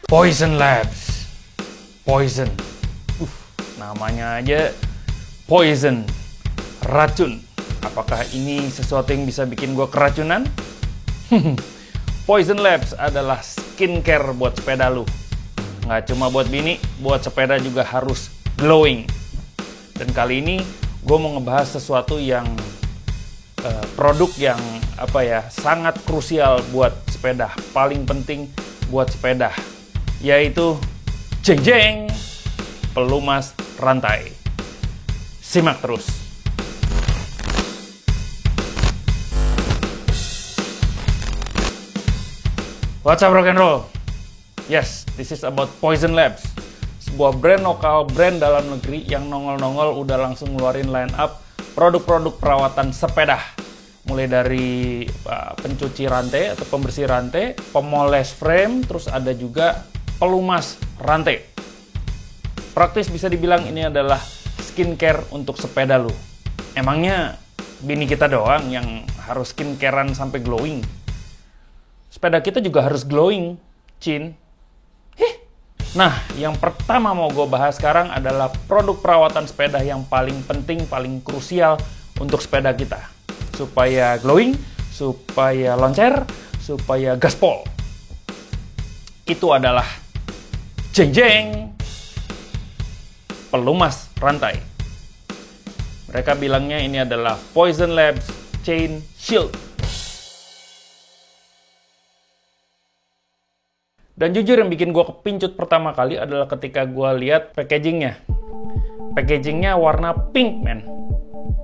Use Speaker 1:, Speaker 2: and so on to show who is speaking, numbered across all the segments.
Speaker 1: Poison Labs. Poison. Namanya aja poison. Racun. Apakah ini sesuatu yang bisa bikin gue keracunan? Poison Labs adalah skincare buat sepeda lu. Nggak cuma buat bini, buat sepeda juga harus glowing. Dan kali ini gue mau ngebahas sesuatu yang produk yang sangat krusial buat sepeda, paling penting buat sepeda, yaitu jeng jeng pelumas rantai. Simak terus. What's up rock and roll? Yes, this is about Poison Labs, sebuah brand lokal, brand dalam negeri yang nongol-nongol udah langsung ngeluarin line up produk-produk perawatan sepeda. Mulai dari pencuci rantai atau pembersih rantai, pemoles frame, terus ada juga pelumas rantai. Praktis bisa dibilang ini adalah skincare untuk sepeda lu. Emangnya bini kita doang yang harus skincarean sampai glowing? Sepeda kita juga harus glowing, Cin. Nah, yang pertama mau gue bahas sekarang adalah produk perawatan sepeda yang paling penting, paling krusial untuk sepeda kita. Supaya glowing, supaya loncer, supaya gaspol. Itu adalah jeng jeng pelumas rantai. Mereka bilangnya ini adalah Poison Labs Chain Shield. Dan jujur yang bikin gue kepincut pertama kali adalah ketika gue lihat packagingnya. Packagingnya warna pink, men.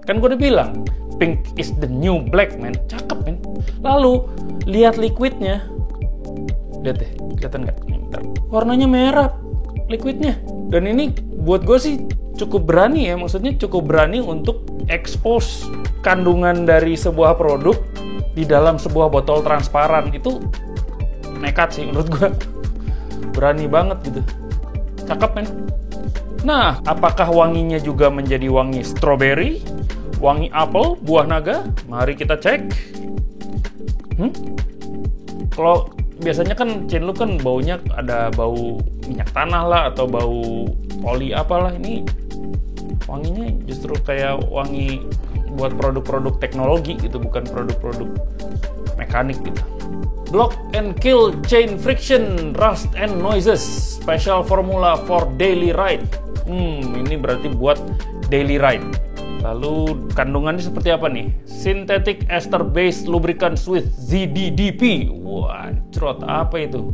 Speaker 1: Kan gue udah bilang, pink is the new black, men. Cakep, men. Lalu, lihat liquidnya. Lihat deh, kelihatan nggak? Warnanya merah, liquidnya. Dan ini buat gue sih cukup berani ya. Maksudnya cukup berani untuk expose kandungan dari sebuah produk di dalam sebuah botol transparan. Itu nekat sih menurut gue. Berani banget gitu. Cakep, men. Nah, apakah wanginya juga menjadi wangi strawberry? Wangi apel, buah naga? Mari kita cek. Kalau biasanya kan chain lu kan baunya ada bau minyak tanah lah atau bau oli apalah. Ini wanginya justru kayak wangi buat produk-produk teknologi gitu, bukan produk-produk mekanik gitu. Block and kill chain friction, rust and noises. Special formula for daily ride. Ini berarti buat daily ride. Lalu kandungannya seperti apa nih? Synthetic ester based lubricants with ZDDP. Wah, cerot apa itu?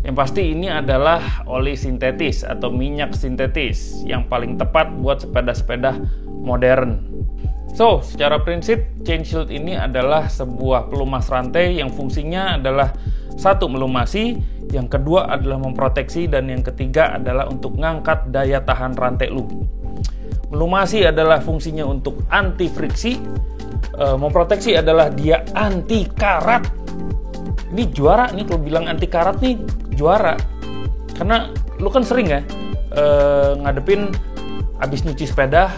Speaker 1: Yang pasti ini adalah oli sintetis atau minyak sintetis yang paling tepat buat sepeda-sepeda modern. So, secara prinsip, Chain Shield ini adalah sebuah pelumas rantai yang fungsinya adalah satu, melumasi, yang kedua adalah memproteksi, dan yang ketiga adalah untuk ngangkat daya tahan rantai lu. Melumasi adalah fungsinya untuk anti friksi, memproteksi adalah dia anti karat. Ini juara nih, kalau bilang anti karat nih juara. Karena lu kan sering ya ngadepin abis nyuci sepeda,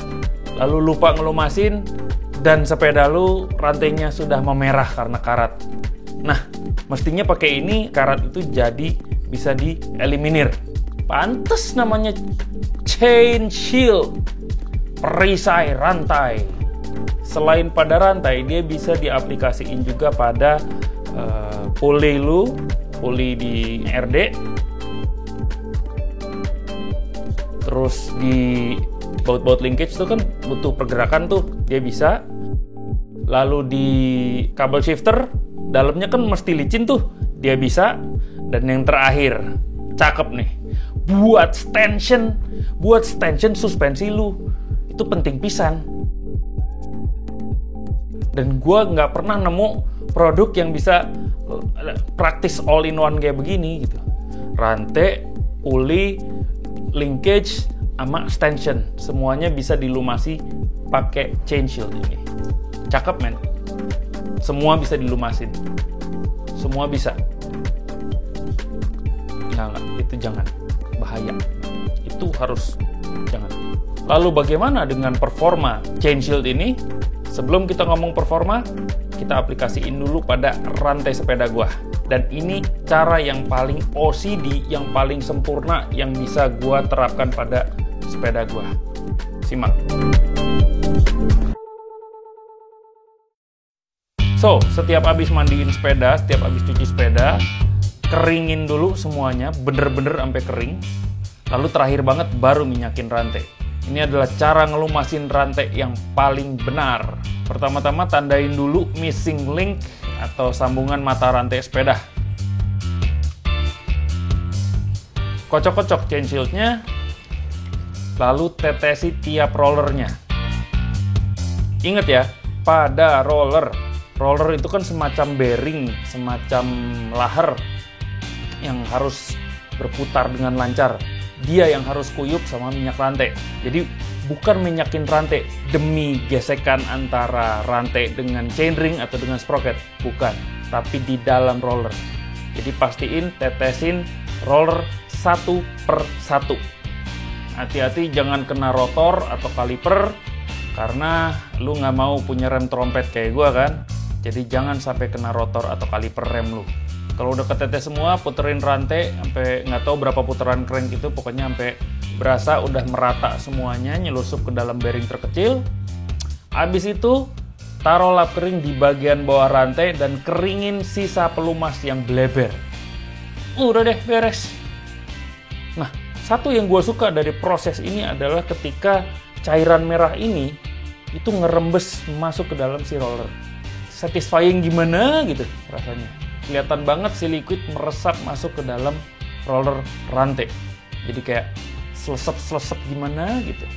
Speaker 1: lalu lupa ngelumasin, dan sepeda lu rantainya sudah memerah karena karat. Nah, mestinya pakai ini karat itu jadi bisa dieliminir. Pantes namanya Chain Shield, perisai rantai. Selain pada rantai, dia bisa diaplikasiin juga pada puli lu, puli di RD, terus di baut-baut linkage tuh kan butuh pergerakan tuh, dia bisa. Lalu di kabel shifter, dalamnya kan mesti licin tuh, dia bisa. Dan yang terakhir, cakep nih, buat stension suspensi lu, itu penting pisan. Dan gue nggak pernah nemu produk yang bisa praktis all in one kayak begini gitu. Rantai, puli, linkage, sama extension, semuanya bisa dilumasi pakai Chain Shield ini. Cakep, men. Semua bisa dilumasin. Semua bisa. Enggak, itu jangan. Bahaya. Itu harus jangan. Lalu bagaimana dengan performa Chain Shield ini? Sebelum kita ngomong performa, kita aplikasiin dulu pada rantai sepeda gua. Dan ini cara yang paling OCD, yang paling sempurna yang bisa gua terapkan pada sepeda gua. Simak. So, setiap habis mandiin sepeda, setiap habis cuci sepeda, keringin dulu semuanya, bener-bener sampai kering. Lalu terakhir banget baru minyakin rantai. Ini adalah cara ngelumasin rantai yang paling benar. Pertama-tama tandain dulu missing link atau sambungan mata rantai sepeda. Kocok-kocok chain shieldnya, lalu tetesi tiap rollernya. Ingat ya, pada roller itu kan semacam bearing, semacam laher yang harus berputar dengan lancar. Dia yang harus kuyup sama minyak rantai. Jadi bukan minyakin rantai demi gesekan antara rantai dengan chainring atau dengan sprocket. Bukan, tapi di dalam roller. Jadi pastiin tetesin roller satu per satu. Hati-hati jangan kena rotor atau kaliper, karena lu nggak mau punya rem trompet kayak gua kan. Jadi jangan sampai kena rotor atau kaliper rem lu. Kalau udah ketetes semua, puterin rantai sampai nggak tahu berapa putaran crank itu, pokoknya sampai berasa udah merata semuanya, nyelusup ke dalam bearing terkecil. Habis itu taruh lap kering di bagian bawah rantai dan keringin sisa pelumas yang bleber. Udah deh, beres. Nah, satu yang gue suka dari proses ini adalah ketika cairan merah ini itu ngerembes masuk ke dalam si roller. Satisfying gimana gitu rasanya. Kelihatan banget si liquid meresap masuk ke dalam roller rantai. Jadi kayak selesep gimana gitu.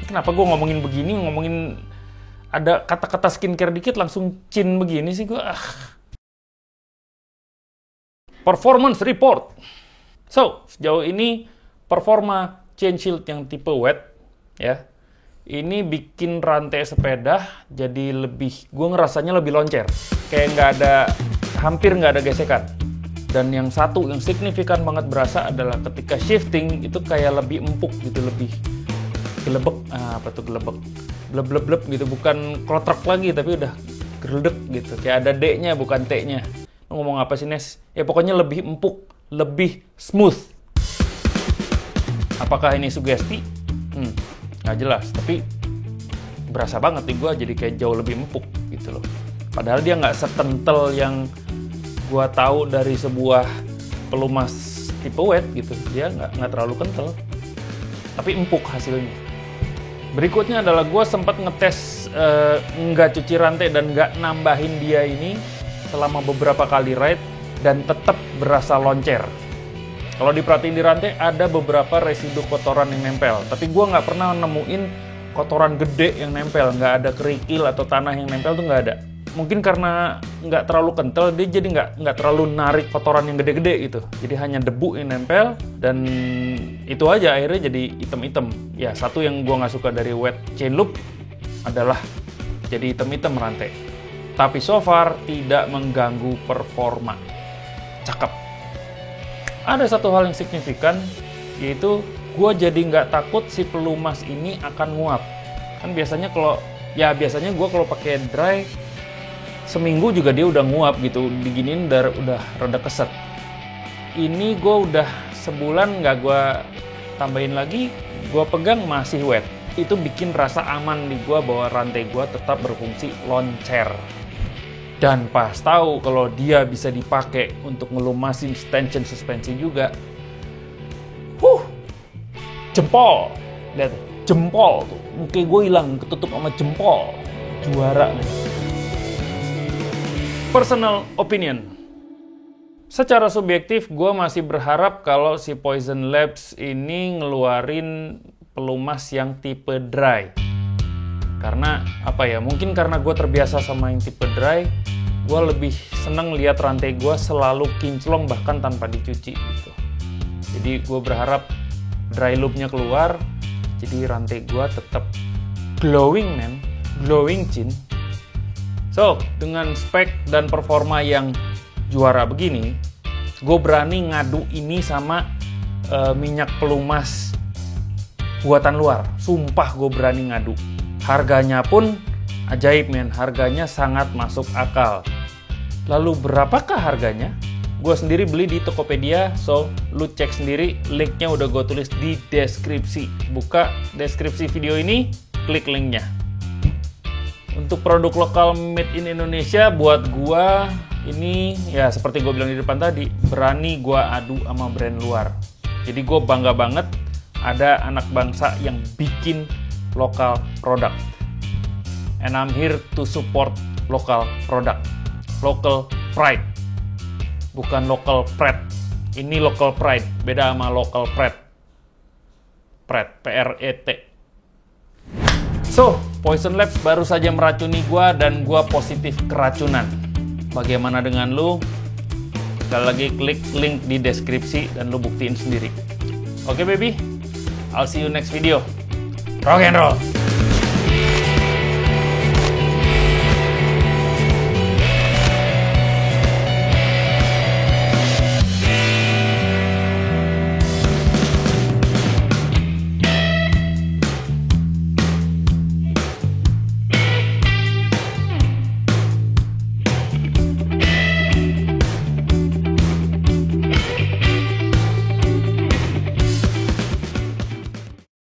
Speaker 1: Kenapa gue ngomongin begini, ngomongin ada kata-kata skincare dikit langsung cin begini sih gue. Performance report. So, sejauh ini performa chain shield yang tipe wet ya. Ini bikin rantai sepeda jadi lebih, gue ngerasanya lebih loncer. Kayak hampir nggak ada gesekan. Dan yang satu yang signifikan banget berasa adalah ketika shifting itu kayak lebih empuk gitu, lebih gelebek. Apa tuh gelebek? Bleb gitu, bukan klotrek lagi tapi udah geledek gitu. Kayak ada D-nya bukan T-nya. Lu ngomong apa sih, Nes? Ya pokoknya lebih empuk, lebih smooth. Apakah ini sugesti? Nggak jelas, tapi berasa banget nih gue jadi kayak jauh lebih empuk gitu loh. Padahal dia nggak sekental yang gue tahu dari sebuah pelumas tipe wet gitu. Dia nggak terlalu kental, tapi empuk hasilnya. Berikutnya adalah gue sempat ngetes nggak cuci rantai dan nggak nambahin dia ini selama beberapa kali ride dan tetap berasa loncer. Kalau diperhatiin di rantai ada beberapa residu kotoran yang nempel, tapi gue nggak pernah nemuin kotoran gede yang nempel, nggak ada kerikil atau tanah yang nempel tuh nggak ada. Mungkin karena nggak terlalu kental, dia jadi nggak terlalu narik kotoran yang gede-gede gitu. Jadi hanya debu yang nempel dan itu aja akhirnya jadi hitam-hitam. Ya satu yang gue nggak suka dari wet chain loop adalah jadi hitam-hitam rantai. Tapi so far tidak mengganggu performa. Cakep. Ada satu hal yang signifikan, yaitu gue jadi nggak takut si pelumas ini akan nguap. Kan biasanya biasanya gue kalau pakai dry seminggu juga dia udah nguap gitu, diginin udah rada keset. Ini gue udah sebulan nggak gue tambahin lagi, gue pegang masih wet. Itu bikin rasa aman di gue bahwa rantai gue tetap berfungsi loncer. Dan pas tahu kalau dia bisa dipakai untuk ngelumasin tension suspensi juga. Jempol. Lihat, jempol tuh. Muka gue hilang, ketutup sama jempol. Juara nih. Personal opinion. Secara subjektif, gue masih berharap kalau si Poison Labs ini ngeluarin pelumas yang tipe dry. Karena apa ya, mungkin karena gue terbiasa sama yang tipe dry, gue lebih seneng lihat rantai gue selalu kinclong bahkan tanpa dicuci gitu. Jadi gue berharap dry loop-nya keluar, jadi rantai gue tetap glowing man, glowing chin. So, dengan spek dan performa yang juara begini, gue berani ngadu ini sama minyak pelumas buatan luar. Sumpah gue berani ngadu. Harganya pun ajaib men, harganya sangat masuk akal. Lalu berapakah harganya? Gue sendiri beli di Tokopedia, so lu cek sendiri, linknya udah gue tulis di deskripsi. Buka deskripsi video ini, klik linknya. Untuk produk lokal made in Indonesia, buat gue ini ya seperti gue bilang di depan tadi, berani gue adu sama brand luar. Jadi gue bangga banget ada anak bangsa yang bikin lokal produk. And I'm here to support lokal produk. Local pride. Bukan local pride. Ini local pride. Beda sama local pride. Pride. P-R-E-T. So, Poison Labs baru saja meracuni gua dan gua positif keracunan. Bagaimana dengan lu? Sekali lagi klik link di deskripsi dan lu buktiin sendiri. Oke baby, I'll see you next video. Rock and roll!